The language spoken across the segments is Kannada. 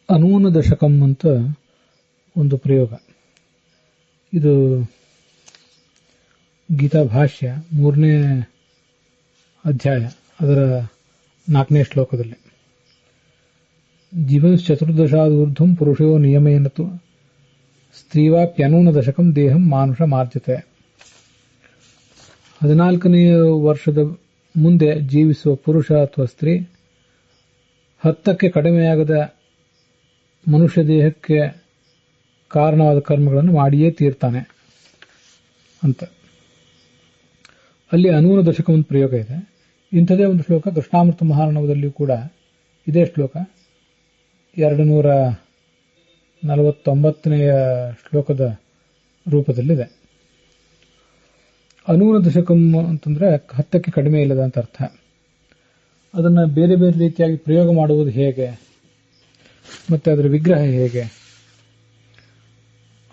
ಅನೂನ ದಶಕಂ ಅಂತ ಒಂದು ಪ್ರಯೋಗ. ಇದು ಗೀತಾ ಭಾಷ್ಯ 3ನೇ ಅಧ್ಯಾಯ ಅದರ 4ನೇ ಶ್ಲೋಕದಲ್ಲಿ ಜೀವಶ್ಚತುರ್ದಶಾದೂರ್ಧ್ವಂ ಪುರುಷೋ ನಿಯಮೇನತು ಸ್ತ್ರೀವಾಪ್ಯನೂನ ದಶಕಂ ದೇಹಂ ಮಾನುಷ ಮಾರ್ಜತೆ. 14ನೇ ವರ್ಷದ ಮುಂದೆ ಜೀವಿಸುವ ಪುರುಷ ಅಥವಾ ಸ್ತ್ರೀ 10ಕ್ಕೆ ಕಡಿಮೆಯಾಗದ ಮನುಷ್ಯ ದೇಹಕ್ಕೆ ಕಾರಣವಾದ ಕರ್ಮಗಳನ್ನು ಮಾಡಿಯೇ ತೀರ್ತಾನೆ ಅಂತ. ಅಲ್ಲಿ ಅನೂನ ದಶಕ ಒಂದು ಪ್ರಯೋಗ ಇದೆ. ಇಂಥದೇ ಒಂದು ಶ್ಲೋಕ ಕೃಷ್ಣಾಮೃತ ಮಹಾರ್ಣವದಲ್ಲಿಯೂ ಕೂಡ ಇದೇ ಶ್ಲೋಕ 249ನೇ ಶ್ಲೋಕದ ರೂಪದಲ್ಲಿದೆ. ಅನೂನ ದಶಕಂ ಅಂತಂದ್ರೆ 10ಕ್ಕೆ ಕಡಿಮೆ ಇಲ್ಲದ ಅಂತ ಅರ್ಥ. ಅದನ್ನು ಬೇರೆ ಬೇರೆ ರೀತಿಯಾಗಿ ಪ್ರಯೋಗ ಮಾಡುವುದು ಹೇಗೆ ಮತ್ತೆ ಅದರ ವಿಗ್ರಹ ಹೇಗೆ?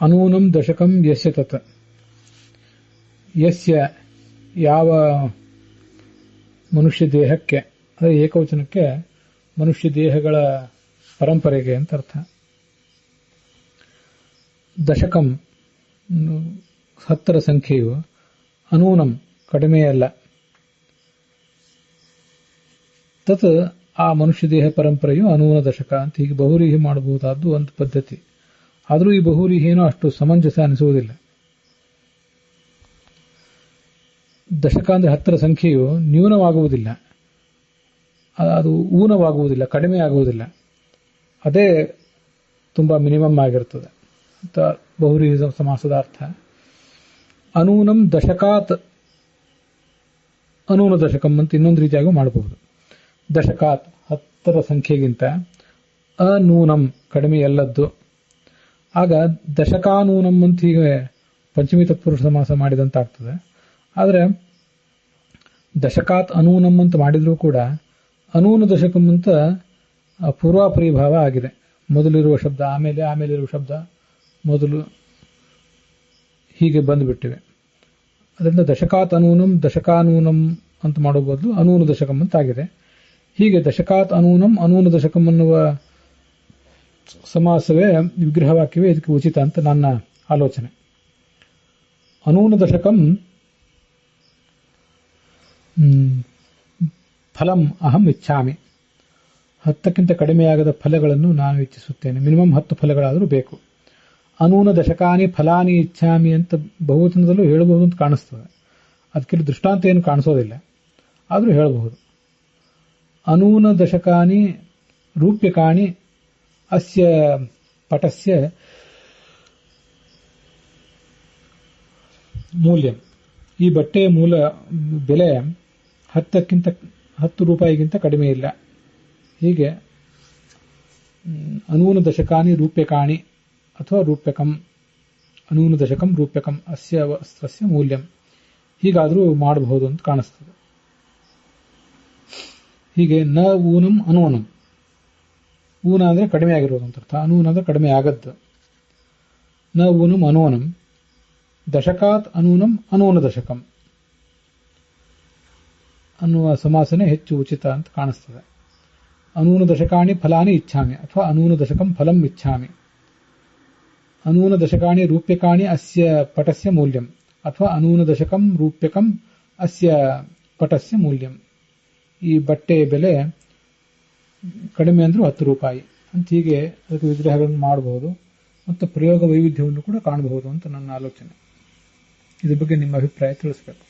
ಅನೂನಂ ದಶಕಂ ಯಸ್ಯ ತತ್, ಯಸ್ಯ ಯಾವ ಮನುಷ್ಯ ದೇಹಕ್ಕೆ, ಅಂದರೆ ಏಕವಚನಕ್ಕೆ ಮನುಷ್ಯ ದೇಹಗಳ ಪರಂಪರೆಗೆ ಅಂತ ಅರ್ಥ. ದಶಕಂ 10ರ ಸಂಖ್ಯೆಯು ಅನೂನಂ ಕಡಿಮೆಯಲ್ಲ, ತತ್ ಆ ಮನುಷ್ಯ ದೇಹ ಪರಂಪರೆಯು ಅನೂನ ದಶಕ ಅಂತ. ಹೀಗೆ ಬಹುರೀಹಿ ಮಾಡಬಹುದಾದ್ದು ಒಂದು ಪದ್ಧತಿ. ಆದರೂ ಈ ಬಹುರೀಹಿಯೇನೋ ಅಷ್ಟು ಸಮಂಜಸ ಅನಿಸುವುದಿಲ್ಲ. ದಶಕ ಅಂದ್ರೆ 10ರ ಸಂಖ್ಯೆಯು ನ್ಯೂನವಾಗುವುದಿಲ್ಲ, ಅದು ಊನವಾಗುವುದಿಲ್ಲ, ಕಡಿಮೆ ಆಗುವುದಿಲ್ಲ. ಅದೇ ತುಂಬಾ ಮಿನಿಮಮ್ ಆಗಿರ್ತದೆ ಅಂತ ಬಹುರೀಹಿ ಸಮಾಸದ ಅರ್ಥ. ಅನೂನಂ ದಶಕಾತ್ ಅನೂನ ದಶಕಂ ಅಂತ ಇನ್ನೊಂದು ರೀತಿಯಾಗಿ ಮಾಡಬಹುದು. ದಶಕಾತ್ 10ರ ಸಂಖ್ಯೆಗಿಂತ ಅನೂನಂ ಕಡಿಮೆಯಲ್ಲದ್ದು. ಆಗ ದಶಕಾನೂನಂ ಅಂತ ಹೀಗೆ ಪಂಚಮಿ ತತ್ಪುರುಷ ಸಮಾಸ ಮಾಡಿದಂತ ಆಗ್ತದೆ. ಆದರೆ ದಶಕಾತ್ ಅನೂನಂ ಅಂತ ಮಾಡಿದ್ರೂ ಕೂಡ ಅನೂನ ದಶಕಂ ಅಂತ ಪೂರ್ವಾಪರಿ ಭಾವ ಆಗಿದೆ. ಮೊದಲಿರುವ ಶಬ್ದ ಆಮೇಲಿರುವ ಶಬ್ದ ಮೊದಲು ಹೀಗೆ ಬಂದುಬಿಟ್ಟಿವೆ. ಅದರಿಂದ ದಶಕಾತ್ ಅನೂನಂ ದಶಕಾನೂನಂ ಅಂತ ಮಾಡೋ ಬದಲು ಅನೂನ ದಶಕಂ ಅಂತ ಆಗಿದೆ. ಹೀಗೆ ದಶಕಾತ್ ಅನೂನಂ ಅನೂನ ದಶಕಂ ಅನ್ನುವ ಸಮಾಸವೇ ವಿಗ್ರಹವಾಕ್ಯವೇ ಇದಕ್ಕೆ ಉಚಿತ ಅಂತ ನನ್ನ ಆಲೋಚನೆ. ಅನೂನ ದಶಕಂ ಫಲಂ ಅಹಂ ಇಚ್ಛಾಮಿ, 10ಕ್ಕಿಂತ ಕಡಿಮೆಯಾಗದ ಫಲಗಳನ್ನು ನಾನು ಇಚ್ಛಿಸುತ್ತೇನೆ. ಮಿನಿಮಮ್ 10 ಫಲಗಳಾದರೂ ಬೇಕು. ಅನೂನ ದಶಕಾನಿ ಫಲಾನಿ ಇಚ್ಛಾಮಿ ಅಂತ ಬಹುವಚನದಲ್ಲೂ ಹೇಳಬಹುದು ಅಂತ ಕಾಣಿಸ್ತದೆ. ಅದಕ್ಕೆ ದೃಷ್ಟಾಂತ ಏನು ಕಾಣಿಸೋದಿಲ್ಲ, ಆದರೂ ಹೇಳಬಹುದು. ಅನೂನ ದಶಕಾನಿ ರೂಪ್ಯಕಾಣಿ ಅಸ್ಯ ಪಟಸ್ಯ ಮೂಲ್ಯ. ಈ ಬಟ್ಟೆಯ ಮೂಲ ಬೆಲೆ 10 ರೂಪಾಯಿಗಿಂತ ಕಡಿಮೆ ಇಲ್ಲ. ಹೀಗೆ ಅನೂನ ದಶಕಾನಿ ರೂಪ್ಯಕಾಣಿ ಅಥವಾ ರೂಪ್ಯಕಂ, ಅನೂನ ದಶಕಂ ರೂಪ್ಯಕಂ ಅಸ್ಯ ವಸ್ತ್ರಸ್ಯ ಮೂಲ್ಯಂ, ಹೀಗಾದರೂ ಮಾಡಬಹುದು ಅಂತ ಕಾಣಿಸ್ತದೆ. ಹೀಗೆ ನ ಊನಂ ಅನೂನಂ, ಊನ ಅಂದ್ರೆ ಕಡಿಮೆ ಆಗಿರೋದು ಅಂತ ಅರ್ಥ, ಅನೂನ ಅಂದ್ರೆ ಕಡಿಮೆ ಆಗದ್ದು. ನ ಊನಂ ಅನೂನಂ ದಶಕಾತ್ ಅನೂನಂ ಅನೂನ ದಶಕಂ ಅನ್ನುವ ಸಮಾಸನೆ ಹೆಚ್ಚು ಉಚಿತ ಅಂತ ಕಾಣಿಸ್ತದೆ. ಅನೂನ ದಶಕಾಣಿ ಫಲಾನಿ ಇಚ್ಛಾಮಿ ಅಥವಾ ಅನೂನ ದಶಕಂ ಫಲಂ ಇಚ್ಛಾಮಿ. ಅನೂನ ದಶಕಾಣಿ ರೂಪ್ಯಕಾಣಿ ಅಸ್ಯ ಪಟಸ್ಯ ಮೂಲ್ಯಂ ಅಥವಾ ಅನೂನ ದಶಕಂ ರೂಪ್ಯಕಂ ಅಸ್ಯ ಪಟಸ್ಯ ಮೂಲ್ಯಂ. ಈ ಬಟ್ಟೆ ಬೆಲೆ ಕಡಿಮೆ ಅಂದ್ರೂ 10 ರೂಪಾಯಿ ಅಂತ. ಹೀಗೆ ಅದಕ್ಕೆ ವಿಗ್ರಹಗಳನ್ನು ಮಾಡಬಹುದು ಮತ್ತು ಪ್ರಯೋಗ ವೈವಿಧ್ಯವನ್ನು ಕೂಡ ಕಾಣಬಹುದು ಅಂತ ನನ್ನ ಆಲೋಚನೆ. ಇದ್ರ ಬಗ್ಗೆ ನಿಮ್ಮ ಅಭಿಪ್ರಾಯ ತಿಳಿಸಬೇಕು.